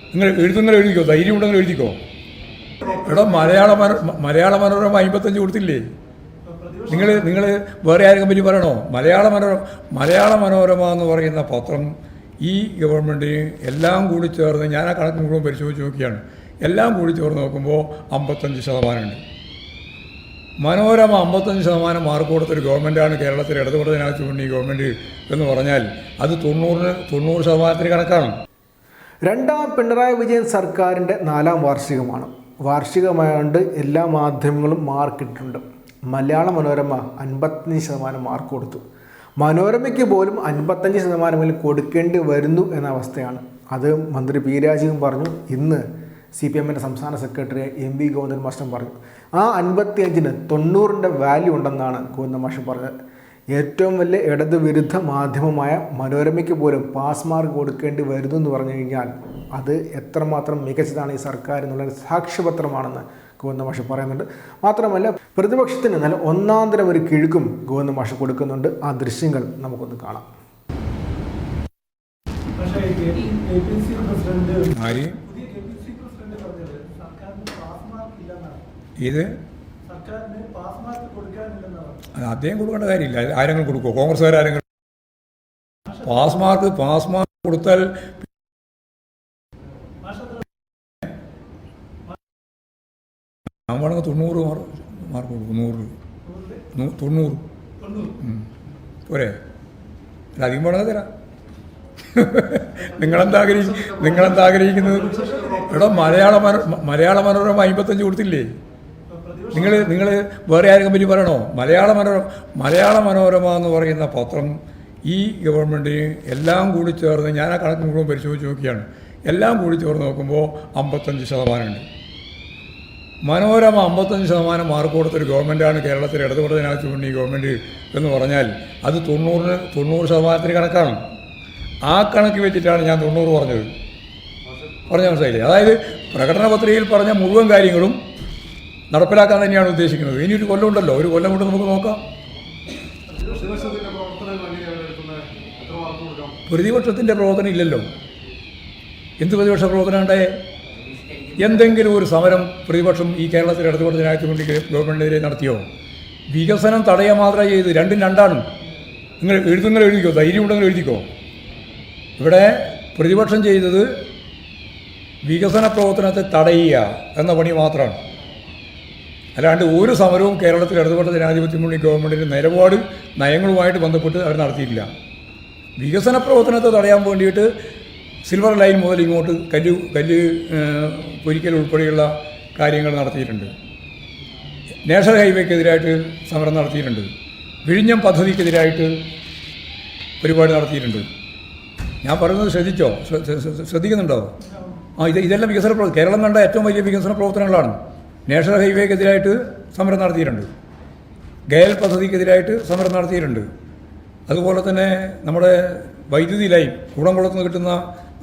നിങ്ങൾ എഴുതുന്നത് എഴുതിക്കോ, ധൈര്യം ഉണ്ടെങ്കിൽ എഴുതിക്കോ. എടാ മലയാള മനോരമ 55 കൊടുത്തില്ലേ? നിങ്ങൾ വേറെ ആരെങ്കിലും പറ്റി പറയണോ? മലയാള മനോരമ എന്ന് പറയുന്ന പത്രം ഈ ഗവൺമെൻറ്റിന് എല്ലാം കൂടി ചേർന്ന്, ഞാൻ ആ കണക്ക് മുഴുവൻ പരിശോധിച്ച് നോക്കിയാണ്, എല്ലാം കൂടി ചേർന്ന് നോക്കുമ്പോൾ 55% ഉണ്ട്. മനോരമ 55% മാർക്ക് കൊടുത്തൊരു ഗവൺമെൻറ്റാണ് കേരളത്തിൽ ഇടതുപക്ഷ ജനാധിപത്യ മുന്നണി ഗവൺമെൻറ് എന്ന് പറഞ്ഞാൽ അത് 90% കണക്കാണ്. രണ്ടാം പിണറായി വിജയൻ സർക്കാരിൻ്റെ 4ാം വാർഷികമാണ്. വാർഷികമായതുകൊണ്ട് എല്ലാ മാധ്യമങ്ങളും മാർക്കിട്ടിട്ടുണ്ട്. മലയാള മനോരമ 55% മാർക്ക് കൊടുത്തു. മനോരമയ്ക്ക് പോലും 55% കൊടുക്കേണ്ടി വരുന്നു എന്ന അവസ്ഥയാണ്. അത് മന്ത്രി പി രാജീവും പറഞ്ഞു. ഇന്ന് CPMൻ്റെ സംസ്ഥാന സെക്രട്ടറി MV ഗോവിന്ദൻ മാസ്റ്റർ പറഞ്ഞു. ആ 55-ന് 90ൻ്റെ വാല്യൂ ഉണ്ടെന്നാണ് ഗോവിന്ദൻ മാസ്റ്റർ പറഞ്ഞത്. ഏറ്റവും വലിയ ഇടതുവിരുദ്ധ മാധ്യമമായ മനോരമയ്ക്ക് പോലും പാസ് മാർക്ക് കൊടുക്കേണ്ടി വരുന്നു എന്ന് പറഞ്ഞു കഴിഞ്ഞാൽ അത് എത്രമാത്രം മികച്ചതാണ് ഈ സർക്കാർ എന്നുള്ള സാക്ഷ്യപത്രമാണെന്ന് ഗോവിന്ദൻ മാഷ് പറയുന്നുണ്ട്. മാത്രമല്ല പ്രതിപക്ഷത്തിന് നല്ല ഒന്നാന്തരം ഒരു കിഴുക്കും ഗോവിന്ദൻ മാഷ് കൊടുക്കുന്നുണ്ട്. ആ ദൃശ്യങ്ങൾ നമുക്കൊന്ന് കാണാം. ഇത് അദ്ദേഹം കൊടുക്കേണ്ട കാര്യമില്ല. ആരെങ്കിലും കൊടുക്കുമോ? കോൺഗ്രസ്സുകാർ ആരെങ്കിലും പാസ് മാർക്ക് കൊടുത്താൽ ഞാൻ വേണമെങ്കിൽ 90 മാർക്ക് കൊടുക്കും. 90 പോരെ? അല്ല, അധികം വേണമെങ്കിൽ തരാം. നിങ്ങളെന്താ ആഗ്രഹിക്കുന്നത്? എടാ മലയാള മനോരമ 55 കൊടുത്തില്ലേ? നിങ്ങൾ വേറെ ആരെങ്കിലും പറ്റി പറയണോ? മലയാള മനോരമ എന്ന് പറയുന്ന പത്രം ഈ ഗവൺമെൻറ്റിന് എല്ലാം കൂടി ചേർന്ന്, ഞാൻ ആ കണക്ക് മുഴുവൻ പരിശോധിച്ച് നോക്കിയാണ്, എല്ലാം കൂടി ചേർന്ന് നോക്കുമ്പോൾ 55% ഉണ്ട്. മനോരമ 55% മാർക്ക് കൊടുത്തൊരു ഗവൺമെൻറ്റാണ് കേരളത്തിൽ ഇടതുപക്ഷ ജനാധിപത്യ മുന്നണി ഗവൺമെൻറ് എന്ന് പറഞ്ഞാൽ അത് 90% കണക്കാണ്. ആ കണക്ക് വെച്ചിട്ടാണ് ഞാൻ 90 പറഞ്ഞത്. മനസ്സിലായില്ലേ? അതായത് പ്രകടന പത്രികയിൽ പറഞ്ഞ മുഴുവൻ കാര്യങ്ങളും നടപ്പിലാക്കാൻ തന്നെയാണ് ഉദ്ദേശിക്കുന്നത്. ഇനി ഒരു കൊല്ലം ഉണ്ടല്ലോ, ഒരു കൊല്ലം കൊണ്ട് നമുക്ക് നോക്കാം. പ്രതിപക്ഷത്തിൻ്റെ പ്രവർത്തനം ഇല്ലല്ലോ. എന്ത് പ്രതിപക്ഷ പ്രവർത്തനം ഉണ്ടായേ? എന്തെങ്കിലും ഒരു സമരം പ്രതിപക്ഷം ഈ കേരളത്തിൽ ഇടതുപക്ഷ ജനാധിപത്യ മുന്നണി ഗവൺമെൻറ്റിനെതിരെ നടത്തിയോ? വികസനം തടയുക മാത്രമേ ചെയ്ത്. രണ്ടും രണ്ടാണ്. നിങ്ങൾ എഴുതുന്നത് എഴുതിക്കോ, ധൈര്യം ഉണ്ടെങ്കിൽ എഴുതിക്കോ. ഇവിടെ പ്രതിപക്ഷം ചെയ്തത് വികസന പ്രവർത്തനത്തെ തടയുക എന്ന പണി മാത്രമാണ്. അല്ലാണ്ട് ഒരു സമരവും കേരളത്തിൽ ഇടതുപക്ഷ ജനാധിപത്യ മുന്നണി ഗവൺമെൻറ്റിൻ്റെ നിലപാട് നയങ്ങളുമായിട്ട് ബന്ധപ്പെട്ട് അവർ നടത്തിയിട്ടില്ല. വികസന പ്രവർത്തനത്തെ തടയാൻ വേണ്ടിയിട്ട് സിൽവർ ലൈൻ മുതൽ ഇങ്ങോട്ട് കല്ല് പൊരിക്കൽ ഉൾപ്പെടെയുള്ള കാര്യങ്ങൾ നടത്തിയിട്ടുണ്ട്. നാഷണൽ ഹൈവേക്കെതിരായിട്ട് സമരം നടത്തിയിട്ടുണ്ട്. വിഴിഞ്ഞം പദ്ധതിക്കെതിരായിട്ട് പരിപാടി നടത്തിയിട്ടുണ്ട്. ഞാൻ പറയുന്നത് ശ്രദ്ധിക്കുന്നുണ്ടോ? ഇതെല്ലാം വികസന പ്രവർത്തനം. കേരളം കണ്ട ഏറ്റവും വലിയ വികസന പ്രവർത്തനങ്ങളാണ്. നാഷണൽ ഹൈവേക്കെതിരായിട്ട് സമരം നടത്തിയിട്ടുണ്ട്. ഗയൽ പദ്ധതിക്കെതിരായിട്ട് സമരം നടത്തിയിട്ടുണ്ട്. അതുപോലെ തന്നെ നമ്മുടെ വൈദ്യുതി ലൈൻ, കൂടംകുളത്ത് നിന്ന് കിട്ടുന്ന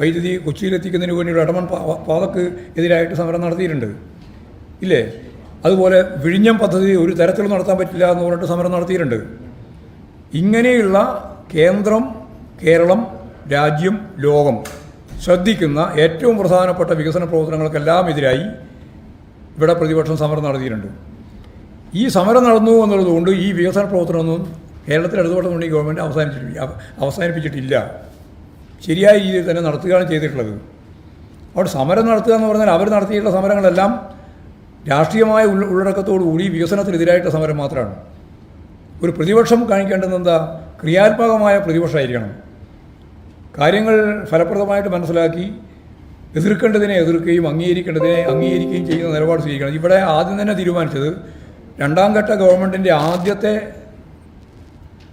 വൈദ്യുതി കൊച്ചിയിലെത്തിക്കുന്നതിന് വേണ്ടിയുള്ള എടമൺ പാതക്ക് എതിരായിട്ട് സമരം നടത്തിയിട്ടുണ്ട്, ഇല്ലേ? അതുപോലെ വിഴിഞ്ഞം പദ്ധതി ഒരു തരത്തിലും നടത്താൻ പറ്റില്ല എന്ന് പറഞ്ഞിട്ട് സമരം നടത്തിയിട്ടുണ്ട്. ഇങ്ങനെയുള്ള കേന്ദ്രം, കേരളം, രാജ്യം, ലോകം ശ്രദ്ധിക്കുന്ന ഏറ്റവും പ്രധാനപ്പെട്ട വികസന പ്രവർത്തനങ്ങൾക്കെല്ലാം എതിരായി ഇവിടെ പ്രതിപക്ഷം സമരം നടത്തിയിട്ടുണ്ട്. ഈ സമരം നടന്നു എന്നുള്ളതുകൊണ്ട് ഈ വികസന പ്രവർത്തനമൊന്നും കേരളത്തിൽ ഇടതുപക്ഷ മുന്നണി ഗവൺമെൻറ് അവസാനിപ്പിച്ചിട്ടില്ല. ശരിയായ രീതിയിൽ തന്നെ നടത്തുകയാണ് ചെയ്തിട്ടുള്ളത്. അവിടെ സമരം നടത്തുക എന്ന് പറഞ്ഞാൽ അവർ നടത്തിയിട്ടുള്ള സമരങ്ങളെല്ലാം രാഷ്ട്രീയമായ ഉള്ളടക്കത്തോടുകൂടി വികസനത്തിനെതിരായിട്ടുള്ള സമരം മാത്രമാണ്. ഒരു പ്രതിപക്ഷം കാണിക്കേണ്ടത് എന്താ? ക്രിയാത്മകമായ പ്രതിപക്ഷമായിരിക്കണം. കാര്യങ്ങൾ ഫലപ്രദമായിട്ട് മനസ്സിലാക്കി എതിർക്കേണ്ടതിനെ എതിർക്കുകയും അംഗീകരിക്കേണ്ടതിനെ അംഗീകരിക്കുകയും ചെയ്യുന്ന നിലപാട് സ്വീകരിക്കണം. ഇവിടെ ആദ്യം തന്നെ തീരുമാനിച്ചത്, രണ്ടാം ഘട്ട ഗവൺമെൻറ്റിൻ്റെ ആദ്യത്തെ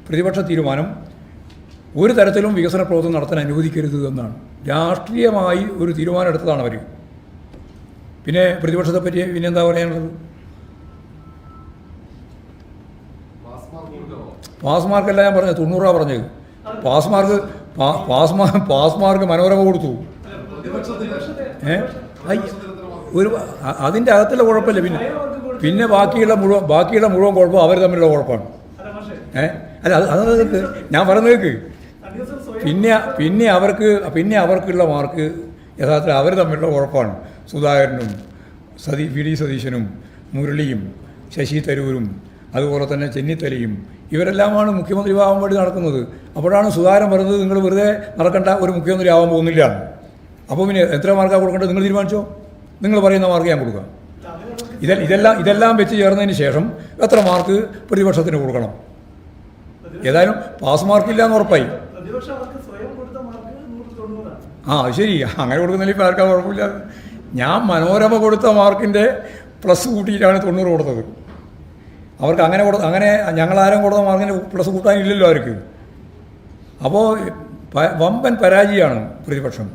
പ്രതിപക്ഷ തീരുമാനം ഒരു തരത്തിലും വികസന പ്രവർത്തനം നടത്താൻ അനുവദിക്കരുത് എന്നാണ്. രാഷ്ട്രീയമായി ഒരു തീരുമാനം എടുത്തതാണ് അവർ. പിന്നെ പ്രതിപക്ഷത്തെ പറ്റി പിന്നെന്താ പറയാനുള്ളത്? പാസ് മാർക്കല്ല ഞാൻ പറഞ്ഞത്, 90 പറഞ്ഞത്. പാസ് മാർക്ക് മനോരമ കൊടുത്തു. അതിൻ്റെ അകത്തുള്ള കുഴപ്പമില്ല. പിന്നെ ബാക്കിയുള്ള മുഴുവൻ കുഴപ്പം അവർ തമ്മിലുള്ള കുഴപ്പമാണ്. അല്ല, അത് ഞാൻ പറയുന്നത് കേൾക്ക്. പിന്നെ അവർക്കുള്ള മാർക്ക് യഥാർത്ഥത്തിൽ അവർ തമ്മിലുള്ള ഉറപ്പാണ്. സുധാകരനും വി ഡി സതീശനും മുരളിയും ശശി തരൂരും അതുപോലെ തന്നെ ചെന്നിത്തലയും ഇവരെല്ലാമാണ് മുഖ്യമന്ത്രി ആവാൻ വേണ്ടി നടക്കുന്നത്. അപ്പോഴാണ് സുധാകരൻ പറയുന്നത് നിങ്ങൾ വെറുതെ നടക്കേണ്ട, ഒരു മുഖ്യമന്ത്രി ആവാൻ പോകുന്നില്ല. അപ്പോൾ പിന്നെ എത്ര മാർക്കാണ് കൊടുക്കേണ്ടത് നിങ്ങൾ തീരുമാനിച്ചോ, നിങ്ങൾ പറയുന്ന മാർക്ക് ഞാൻ കൊടുക്കാം. ഇതെല്ലാം വെച്ച് ചേർന്നതിന് ശേഷം എത്ര മാർക്ക് പ്രതിപക്ഷത്തിന് കൊടുക്കണം? ഏതായാലും പാസ് മാർക്കില്ല എന്ന് ഉറപ്പായി. അത് ശരി, അങ്ങനെ കൊടുക്കുന്നില്ല. ഇപ്പോൾ ആർക്കാ കുഴപ്പമില്ല. ഞാൻ മനോരമ കൊടുത്ത മാർക്കിൻ്റെ പ്ലസ് കൂട്ടിയിട്ടാണ് 90 കൊടുത്തത്. അവർക്ക് അങ്ങനെ ഞങ്ങളാരും കൊടുത്ത മാർക്കിന് പ്ലസ് കൂട്ടാനില്ലല്ലോ അവർക്ക്. അപ്പോൾ വമ്പൻ പരാജയമാണ് പ്രതിപക്ഷം.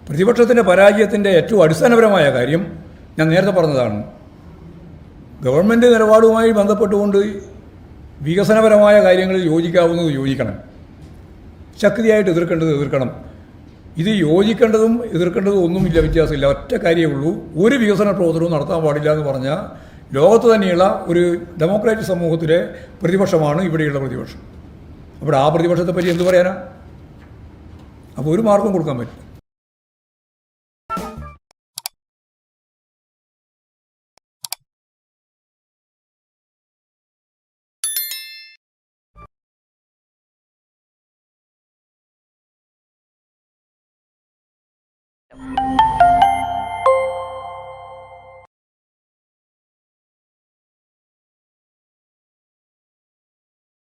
പ്രതിപക്ഷത്തിൻ്റെ പരാജയത്തിൻ്റെ ഏറ്റവും അടിസ്ഥാനപരമായ കാര്യം ഞാൻ നേരത്തെ പറഞ്ഞതാണ്. ഗവൺമെൻറ് നിലപാടുമായി ബന്ധപ്പെട്ടുകൊണ്ട് വികസനപരമായ കാര്യങ്ങളിൽ യോജിക്കാവുന്നത് യോജിക്കണം, ശക്തിയായിട്ട് എതിർക്കണം. ഇത് യോജിക്കേണ്ടതും എതിർക്കേണ്ടതും ഒന്നുമില്ല, വ്യത്യാസമില്ല. ഒറ്റ കാര്യമേ ഉള്ളൂ, ഒരു വികസന പ്രവർത്തനവും നടത്താൻ പാടില്ല എന്ന് പറഞ്ഞാൽ ലോകത്ത് തന്നെയുള്ള ഒരു ഡെമോക്രാറ്റിക് സമൂഹത്തിലെ പ്രതിപക്ഷമാണ് ഇവിടെയുള്ള പ്രതിപക്ഷം. അപ്പോൾ ആ പ്രതിപക്ഷത്തെ പറ്റി എന്ത് പറയാനാ? അപ്പോൾ ഒരു മാർക്കും കൊടുക്കാൻ പറ്റും.